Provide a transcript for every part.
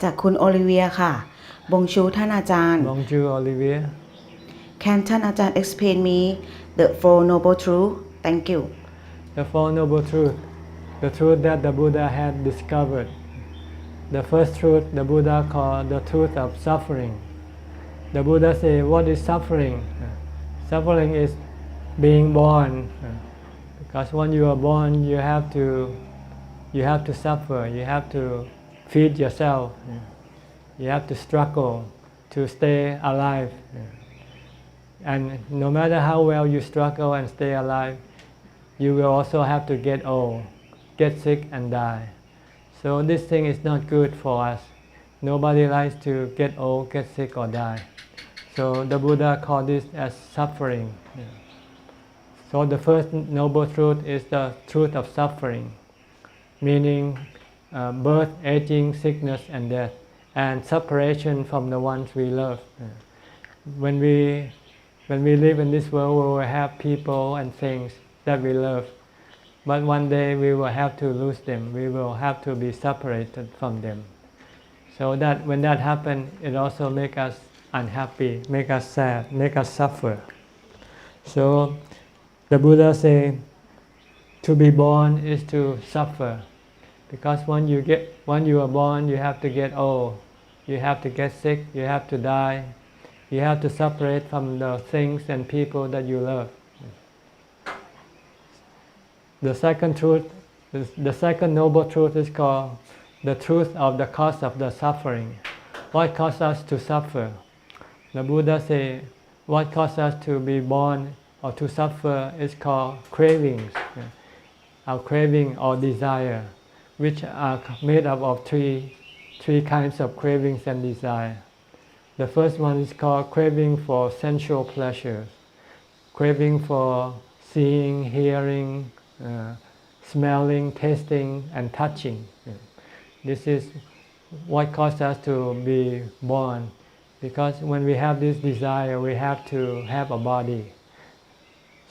จากคุณโอลิเวียค่ะบงชูท่านอาจารย์ Bonjour, Olivier. Can ท่านอาจารย์ explain me the four noble truth Thank you The Four Noble Truths, the truth that the Buddha had discovered. The first truth the Buddha called the truth of suffering. The Buddha said, what is suffering? Suffering is being born. Because when you are born, you have to suffer. You have to feed yourself. You have to struggle to stay alive. And no matter how well you struggle and stay alive, you will also have to get old, get sick and die. So this thing is not good for us. Nobody likes to get old, get sick or die. So the Buddha called this as suffering. So the first noble truth is the truth of suffering, meaning birth, aging, sickness and death, and separation from the ones we love. When we live in this world, we will have people and things that we love. But one day we will have to lose them. We will have to be separated from them. So that when that happens, it also makes us unhappy, make us sad, make us suffer. So the Buddha say, to be born is to suffer. Because when you are born, you have to get old, you have to get sick, you have to die, you have to separate from the things and people that you love. The second truth, the second noble truth is called the truth of the cause of the suffering. What causes us to suffer? The Buddha say, what causes us to be born or to suffer is called cravings. Our craving or desire, which are made up of three kinds of cravings and desire. The first one is called craving for sensual pleasures, craving for seeing, hearing, smelling, tasting, and touching. This is what causes us to be born. Because when we have this desire, we have to have a body.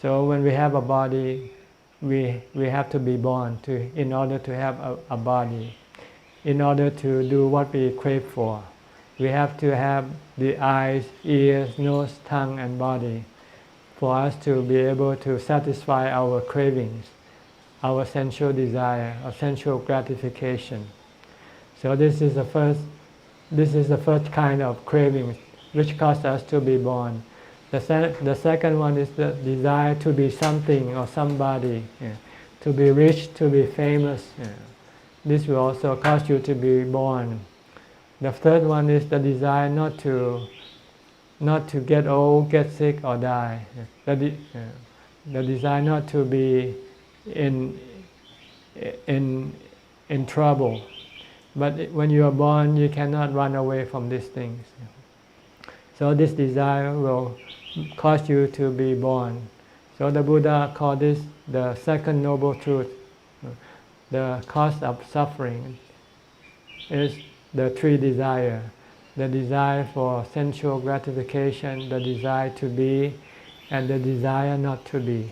So when we have a body, we have to be born in order to have a body. In order to do what we crave for, we have to have the eyes, ears, nose, tongue, and body for us to be able to satisfy our cravings, our sensual desire, or sensual gratification. So this is the first kind of craving which causes us to be born. The second one is the desire to be something or somebody, to be rich, to be famous. This will also cause you to be born. The third one is the desire not to get old, get sick or die. The desire not to be in trouble. But when you are born, you cannot run away from these things. So this desire will cause you to be born. So the Buddha called this the second noble truth. The cause of suffering is the three desires. The desire for sensual gratification, the desire to be, and the desire not to be.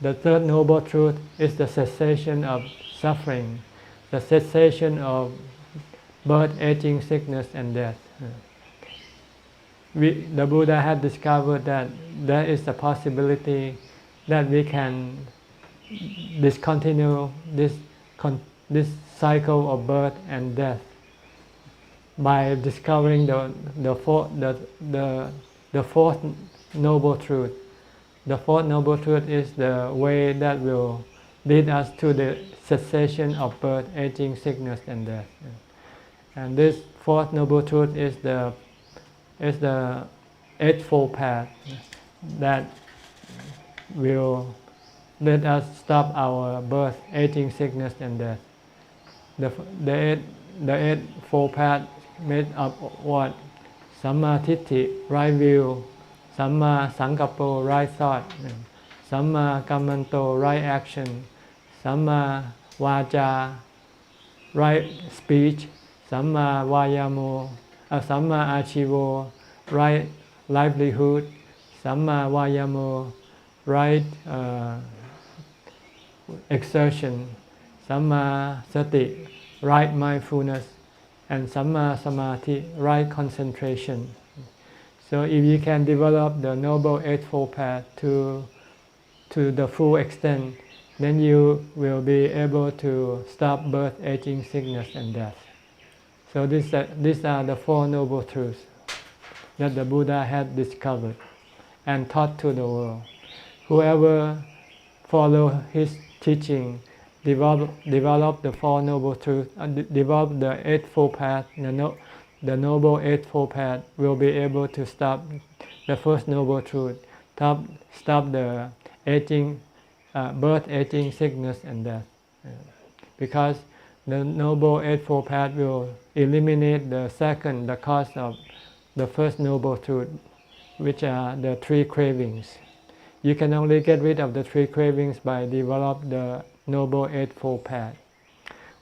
The third noble truth is the cessation of suffering, the cessation of birth, aging, sickness, and death. The Buddha had discovered that there is a possibility that we can discontinue this cycle of birth and death by discovering the fourth noble truth. The fourth noble truth is the way that will lead us to the cessation of birth, aging, sickness, and death. And this fourth noble truth is the Eightfold Path that will let us stop our birth, aging, sickness, and death. The Eightfold Path made up of what? Sammaทิฏฐิ right view, Samma Sankappo, right thought, Samma Kammanto, right action, Samma Vācā, right speech, Samma Vāyamo, Samma Achivo, right livelihood, Samma Vāyamo, right exertion, Samma Sati, right mindfulness, and Samma Samadhi, right concentration. So if you can develop the Noble Eightfold Path to the full extent, then you will be able to stop birth, aging, sickness, and death. So these are the Four Noble Truths that the Buddha had discovered and taught to the world. Whoever follow his teaching, develop the Four Noble Truths, develop the Eightfold Path, the Noble Eightfold Path, will be able to stop the First Noble Truth, stop the aging, birth, aging, sickness, and death. Because the Noble Eightfold Path will eliminate the cause of the First Noble Truth, which are the three cravings. You can only get rid of the three cravings by develop the Noble Eightfold Path.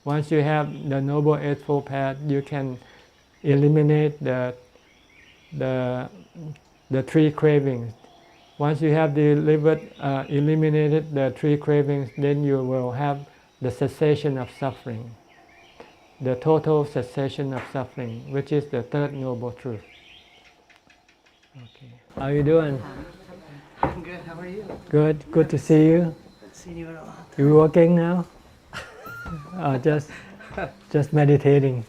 Once you have the Noble Eightfold Path, you can eliminate the three cravings. Once you have eliminated the three cravings, then you will have the cessation of suffering, the total cessation of suffering, which is the Third Noble Truth. Okay. How are you doing? I'm good. How are you? Good to see you. Haven't seen you in a long time. You working now? Just meditating.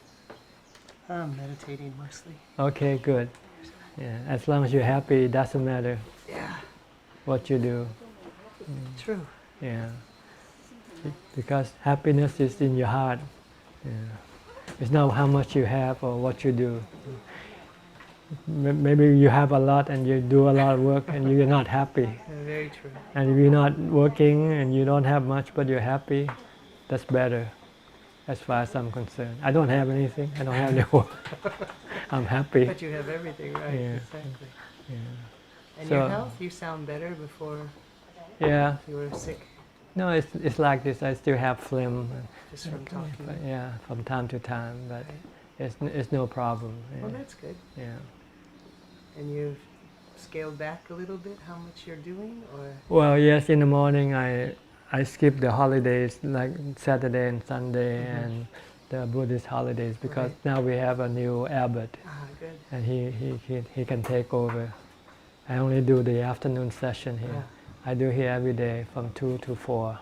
I'm meditating mostly. Okay, good. Yeah, as long as you're happy, it doesn't matter Yeah, what you do. true. Yeah, because happiness is in your heart. Yeah. It's not how much you have or what you do. Maybe you have a lot and you do a lot of work and you're not happy. Yeah, very true. And if you're not working and you don't have much but you're happy, that's better, as far as I'm concerned. I don't have anything. I don't have any work. I'm happy. But you have everything, right? Yeah. Exactly. Yeah. And So- your health, you sound better before Yeah. you were sick, No, it's like this. I still have phlegm. just from talking. But yeah, from time to time, but it's no problem. Yeah. Well, that's good. Yeah. And you've scaled back a little bit how much you're doing, or? Well, yes. In the morning, I skip the holidays like Saturday and Sunday and the Buddhist holidays because Right. now we have a new abbot Ah, good. and he can take over. I only do the afternoon session here. Yeah. I do here every day from 2 to 4.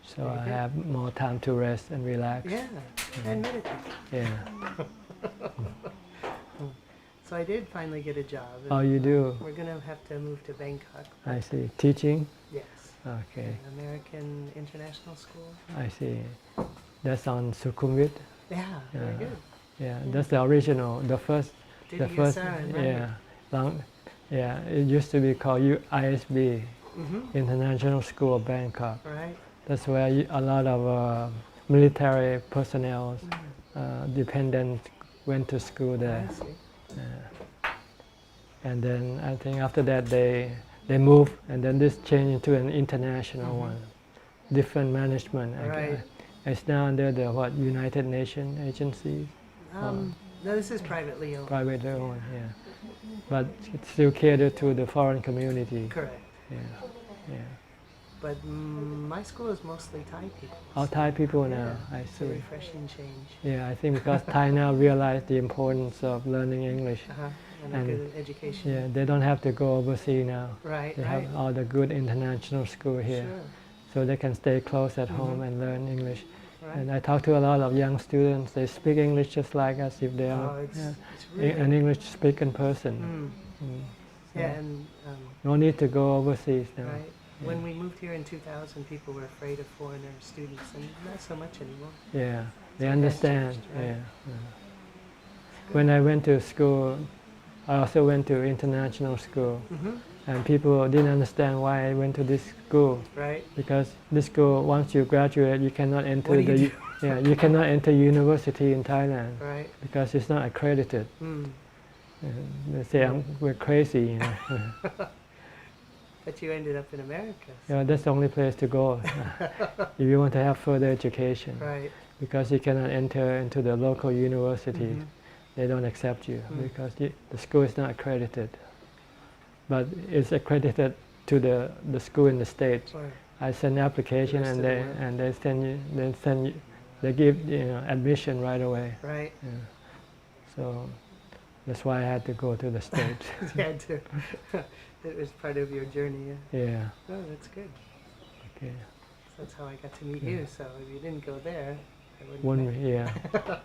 So Very I good. have more time to rest and relax. Yeah, and meditate. Yeah. So I did finally get a job. Oh, you do? We're gonna have to move to Bangkok. I see. Teaching? Yes. Okay. American International School. I see. That's on Sukhumvit? Yeah, very Yeah. good. Yeah, that's the original, the first, Didn't yeah, yeah, it used to be called ISB, Mm-hmm. International School of Bangkok. Right. That's where a lot of military personnel, dependents went to school there. I see. And then I think after that they moved, and then this changed into an international one, different management. Right. It's now under the United Nations agency, No, this is privately owned. private owned, yeah. But it still catered to the foreign community. Correct. Yeah, yeah. But my school is mostly Thai people. All Thai people now, Yeah. I It's a see. refreshing change. Yeah, I think because Thai now realize the importance of learning English. And a And- good education. Yeah, they don't have to go overseas now. Right, They right. have all the good international school here. Sure. So they can stay close at home and learn English. Right. And I talk to a lot of young students. They speak English just like us if they are Oh, it's an really... English-speaking person. Mm. So Yeah, and no need to go overseas now. right. When we moved here in 2000, people were afraid of foreigner students, and not so much anymore. Yeah, they So understand. that's changed, right? Yeah. When I went to school, I also went to international school, and people didn't understand why I went to this school. Right. Because this school, once you graduate, you cannot enter What do you you cannot enter university in Thailand Right. because it's not accredited. Mm. They say we're crazy, you know. But you ended up in America. Yeah, that's the only place to go if you want to have further education. Right. Because you cannot enter into the local universities. Mhm. They don't accept you because the school is not accredited. But it's accredited to the school in the States. Or, I send application rest and of the they world. and they send you They give admission right away. Right. Yeah. So that's why I had to go to the States. You had to. It was part of your journey. Yeah. Yeah. Oh, that's good. Okay. So that's how I got to meet you. So if you didn't go there, I wouldn't. One. have met you. Yeah.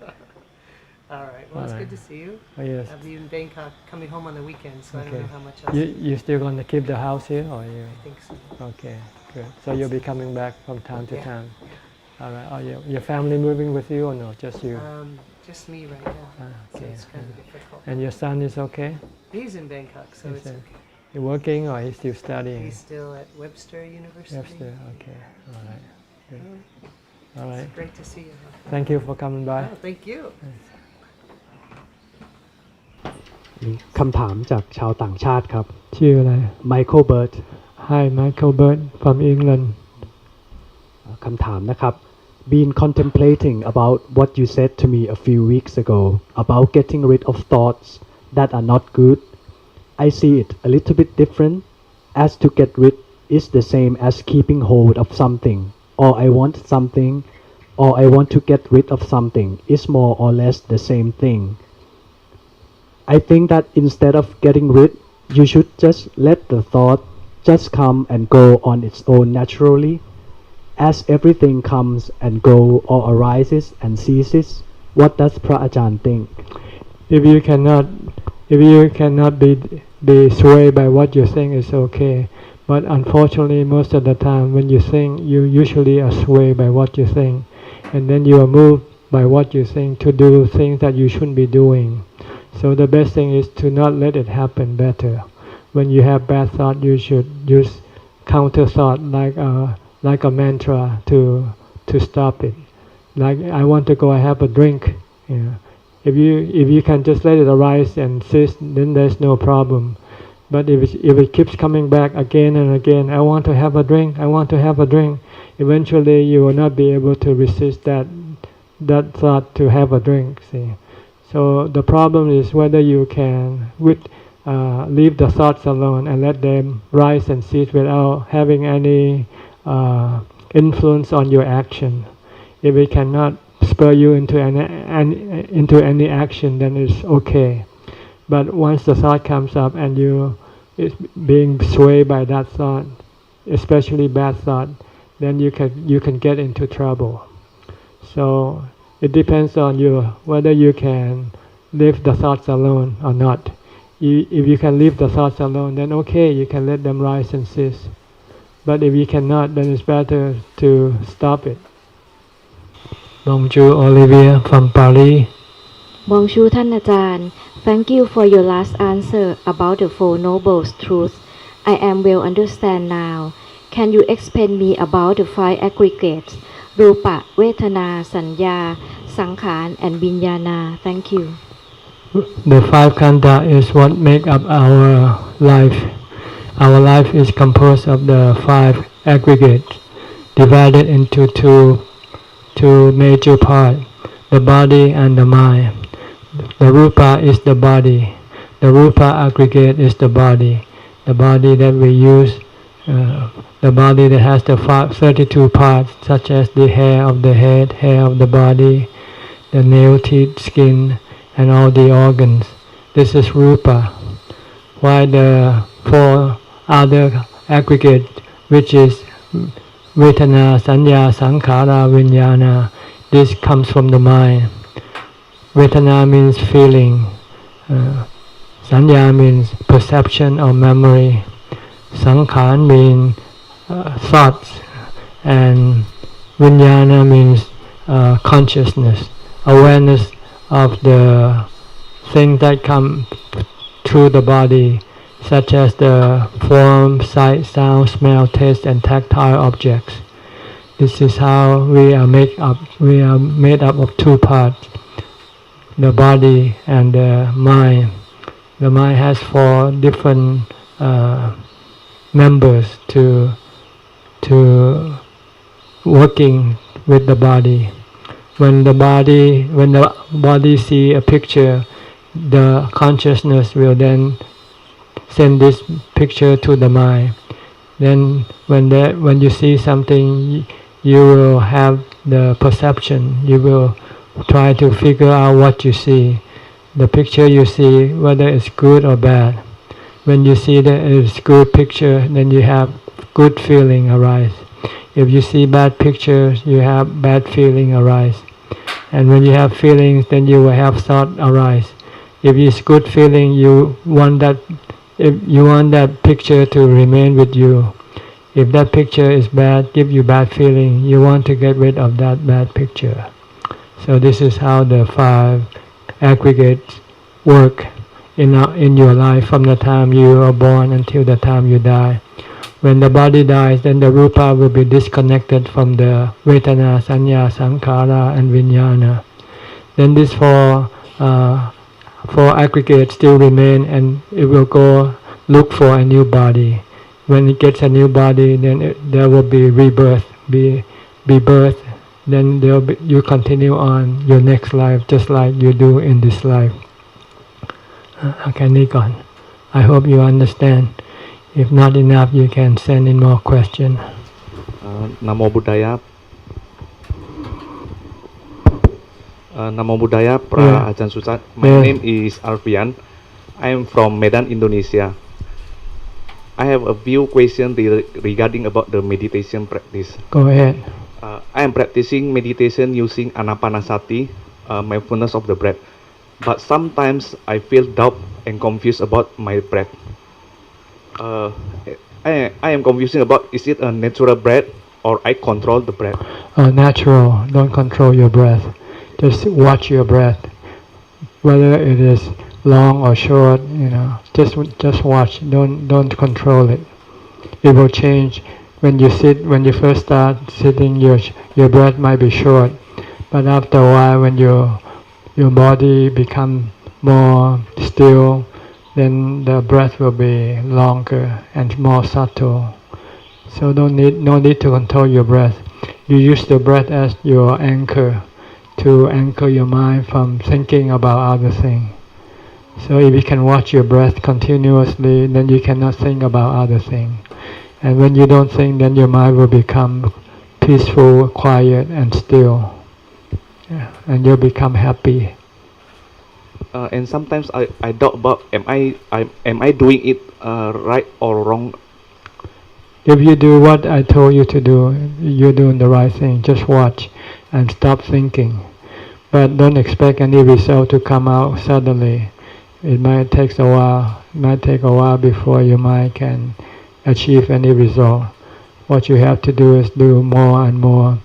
All right. Well, it's All good right. to see you. Oh, yes. I'll be in Bangkok, coming home on the weekend, so I don't Okay. know how much else. You still going to keep the house here, or you? I think so. Okay. Good. So you'll be coming back from time to Yeah. time. All right. Are your family moving with you, or no? Just you? Just me right now. So Okay. it's kind of difficult. And your son is okay? He's in Bangkok, so He's it's in- okay. You working, or he's still studying? He's still at Webster University. Webster. Okay. All right. Good. Oh, All right. it's great to see you. Thank you for coming by. Oh, thank you. มีคำถามจากชาวต่างชาติครับ ชื่ออะไร ไมเคิลเบิร์ต Hi, Michael Bird from England. คำถามนะครับ Been contemplating about what you said to me a few weeks ago about getting rid of thoughts that are not good. I see it a little bit different, as to get rid is the same as keeping hold of something, or I want something, or I want to get rid of something is more or less the same thing. I think that instead of getting rid, you should just let the thought just come and go on its own naturally, as everything comes and go or arises and ceases. What does Pra Ajahn think? If you cannot be swayed by what you think, is okay. But unfortunately, most of the time, when you think, you usually are swayed by what you think, and then you are moved by what you think to do things that you shouldn't be doing. So the best thing is to not let it happen better. When you have bad thought, you should use counter thought like a mantra to stop it. Like, I want to go, I have a drink. If you can just let it arise and cease, then there's no problem. But if it keeps coming back again and again, I want to have a drink, I want to have a drink, eventually you will not be able to resist that thought to have a drink. See. So the problem is whether you can leave the thoughts alone and let them rise and cease without having any influence on your action. If it cannot spur you into any action, then it's okay. But once the thought comes up and you is being swayed by that thought, especially bad thought, then you can get into trouble. So it depends on you whether you can leave the thoughts alone or not. If you can leave the thoughts alone, then okay, you can let them rise and cease. But if you cannot, then it's better to stop it. Bonjour, Olivier from Paris. Bonjour ท่านอาจารย์ Thank you for your last answer about the Four Noble Truths. I am well understand now. Can you explain me about the five aggregates, Rupa, Vedana, Sanya, Sankhara, and Vijnana? Thank you. The five khandha is what make up our life. Our life is composed of the five aggregates, divided into two major parts, the body and the mind. The rupa is the body. The rupa aggregate is the body that we use, the body that has the 32 parts, such as the hair of the head, hair of the body, the nail, teeth, skin, and all the organs. This is rupa. While the four other aggregates, which is Vedana, Sanya, Sankhara, Vijnana, this comes from the mind. Vedana means feeling. Sanya means perception or memory. Sankhara means thoughts. And Vijnana means consciousness, awareness of the things that come through the body, such as the form, sight, sound, smell, taste, and tactile objects. This is how we are made up. We are made up of two parts, the body and the mind. The mind has four different members to working with the body. When the body see a picture, the consciousness will then send this picture to the mind. Then when you see something, you will have the perception. You will try to figure out what you see. The picture you see, whether it's good or bad. When you see that it's good picture, then you have good feeling arise. If you see bad pictures, you have bad feeling arise. And when you have feelings, then you will have thought arise. If it's good feeling, you want that picture to remain with you. If that picture is bad, give you bad feeling, you want to get rid of that bad picture. So this is how the 5 aggregates work in your life from the time you are born until the time you die. When the body dies, then the rupa will be disconnected from the vedana, sanya, sankhara, and vijnana. Then these 4 aggregates still remain, and it will go look for a new body. When it gets a new body, then there will be rebirth, be birth. Then you continue on your next life just like you do in this life. Okay, Nikon. I hope you understand. If not enough, you can send in more questions. Namo Buddhaya. Namo Buddhaya, Ajahn Suchart. My name is Alfian. I am from Medan, Indonesia. I have a few questions regarding about the meditation practice. Go ahead. I am practicing meditation using Anapanasati, mindfulness of the breath. But sometimes I feel doubt and confused about my breath. I am confusing about, is it a natural breath or I control the breath? Natural. Don't control your breath. Just watch your breath. Whether it is long or short, just watch. Don't control it. It will change. When you first start sitting, your breath might be short, but after a while, when your body become more still, then the breath will be longer and more subtle. So no need to control your breath. You use the breath as your anchor to anchor your mind from thinking about other things. So if you can watch your breath continuously, then you cannot think about other things. And when you don't think, then your mind will become peaceful, quiet, and still. And you'll become happy. And sometimes I doubt about am I doing it right or wrong? If you do what I told you to do, you're doing the right thing. Just watch and stop thinking. But don't expect any result to come out suddenly. It might take a while. It might take a while before your mind can achieve any result. What you have to do is do more and more.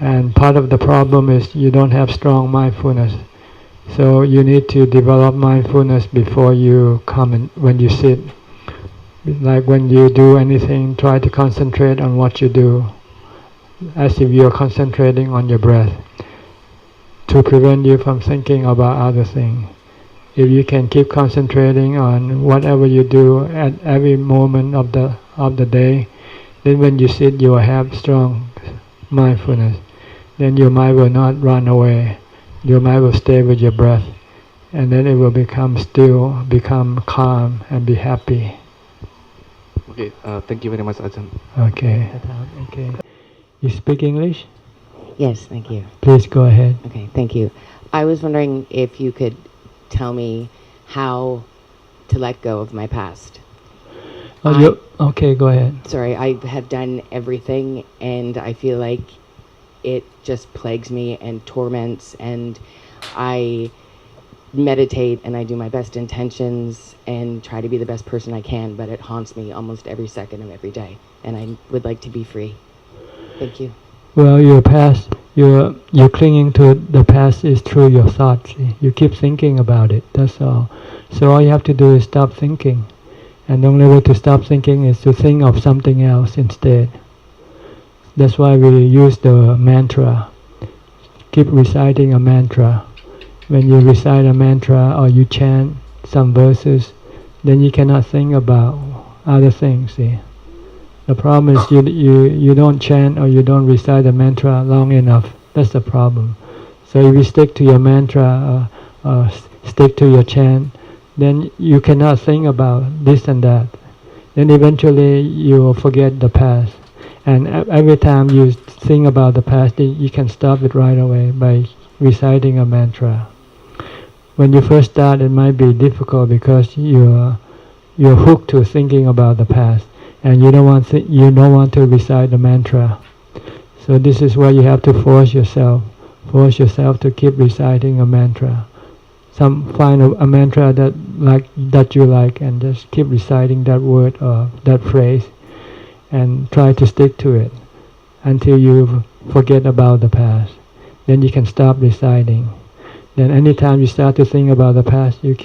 And part of the problem is you don't have strong mindfulness. So you need to develop mindfulness before you come in, when you sit. Like when you do anything, try to concentrate on what you do, as if you're concentrating on your breath, to prevent you from thinking about other things. If you can keep concentrating on whatever you do at every moment of the day, then when you sit, you will have strong mindfulness. Then your mind will not run away. Your mind will stay with your breath, and then it will become still, become calm, and be happy. Okay, thank you very much, Ajahn. Okay. You speak English? Yes, thank you. Please go ahead. Okay, thank you. I was wondering if you could tell me how to let go of my past. Okay, go ahead. Sorry, I have done everything, and I feel like it just plagues me and torments, and I meditate and I do my best intentions and try to be the best person I can, but it haunts me almost every second of every day, and I would like to be free. Thank you. Well, your past, you're clinging to the past is through your thoughts. You keep thinking about it, that's all. So all you have to do is stop thinking. And the only way to stop thinking is to think of something else instead. That's why we use the mantra. Keep reciting a mantra. When you recite a mantra or you chant some verses, then you cannot think about other things. See? The problem is you don't chant or you don't recite the mantra long enough. That's the problem. So if you stick to your mantra or stick to your chant, then you cannot think about this and that. Then eventually you will forget the past. And every time you think about the past, you can stop it right away by reciting a mantra. When you first start, it might be difficult because you're hooked to thinking about the past, and you don't want to recite the mantra. So this is why you have to force yourself to keep reciting a mantra. Find a mantra that you like, and just keep reciting that word or that phrase, and try to stick to it until you forget about the past. Then you can stop reciting. Then anytime you start to think about the past, you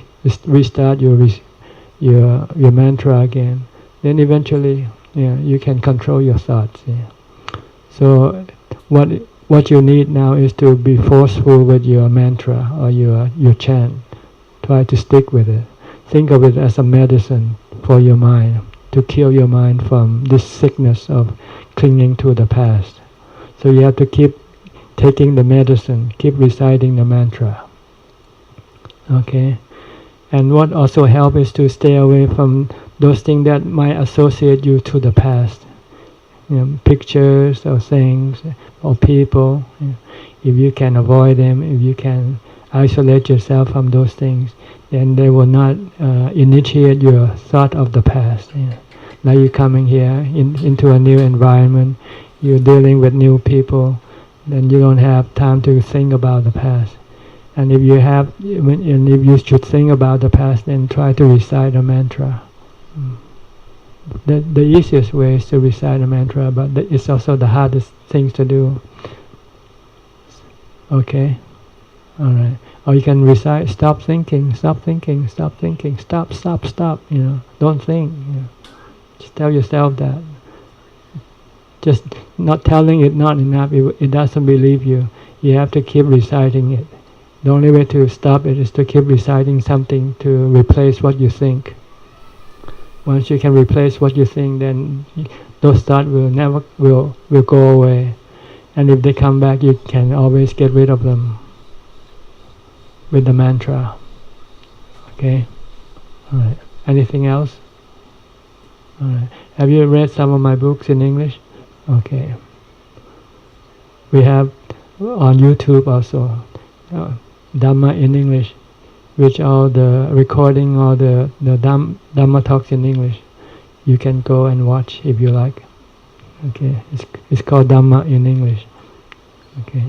restart your mantra again. Then eventually, you can control your thoughts. So what you need now is to be forceful with your mantra or your chant. Try to stick with it. Think of it as a medicine for your mind, to kill your mind from this sickness of clinging to the past. So you have to keep taking the medicine, keep reciting the mantra. Okay? And what also helps is to stay away from those things that might associate you to the past. Pictures or things or people. If you can avoid them, if you can isolate yourself from those things, then they will not initiate your thought of the past. Like you coming here into a new environment, you're dealing with new people, then you don't have time to think about the past. And if you should think about the past, then try to recite a mantra. The easiest way is to recite a mantra, but it's also the hardest thing to do. Okay? Alright. Or you can recite, stop thinking, stop, don't think. Just tell yourself that. Just not telling it not enough, it doesn't believe you. You have to keep reciting it. The only way to stop it is to keep reciting something to replace what you think. Once you can replace what you think, then those thoughts will go away. And if they come back, you can always get rid of them with the mantra. Okay? Alright. Anything else? Alright. Have you read some of my books in English? Okay. We have on YouTube also Dhamma in English, which are the recording or the Dhamma talks in English. You can go and watch if you like. Okay, it's called Dhamma in English. Okay.